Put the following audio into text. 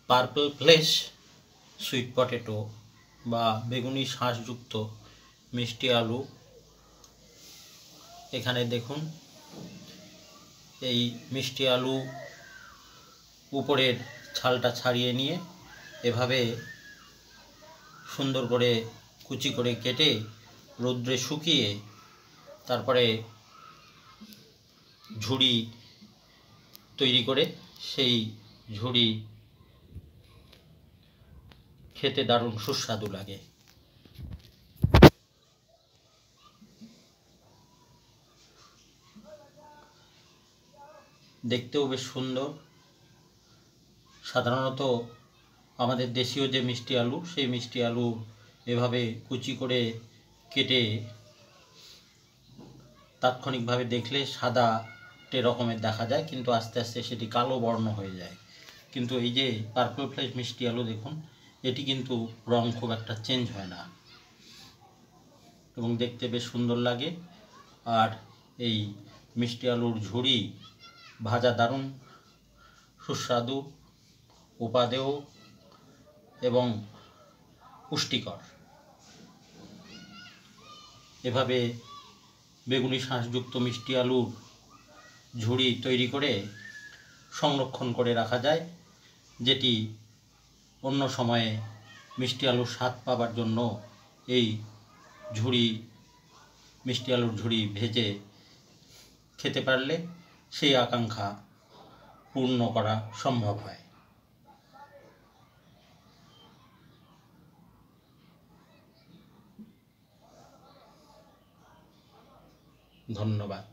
Purple flash sweet potato বা বেগুনি শাঁসযুক্ত মিষ্টি আলু। এখানে দেখুন, এই মিষ্টি আলু উপরের ছালটা ছাড়িয়ে নিয়ে এভাবে সুন্দর করে কুচি করে কেটে রোদ্রে শুকিয়ে তারপরে ঝুড়ি তৈরি করে সেই ঝুড়ি খেতে দারুণ সুস্বাদু লাগে। দেখতেও বেশ সুন্দর। সাধারণত আমাদের দেশীয় যে মিষ্টি আলু, সেই মিষ্টি আলু এভাবে কুচি করে কেটে তাৎক্ষণিকভাবে দেখলে সাদাটে রকমের দেখা যায়, কিন্তু আস্তে আস্তে সেটি কালো বর্ণ হয়ে যায়। কিন্তু এই যে পার্পল ফ্লেশ মিষ্টি আলু দেখুন, এটি কিন্তু রং খুব একটা চেঞ্জ হয় না এবং দেখতে বেশ সুন্দর লাগে। আর এই মিষ্টি আলুর ঝুড়ি ভাজা দারুণ সুস্বাদু, উপাদেয় এবং পুষ্টিকর। এভাবে বেগুনি শাঁসযুক্ত মিষ্টি আলুর ঝুড়ি তৈরি করে সংরক্ষণ করে রাখা যায়, যেটি অন্য সময়ে মিষ্টি আলুর স্বাদ পাবার জন্য এই মিষ্টি আলুর ঝুড়ি ভেজে খেতে পারলে সেই আকাঙ্ক্ষা পূর্ণ করা সম্ভব হয়। ধন্যবাদ।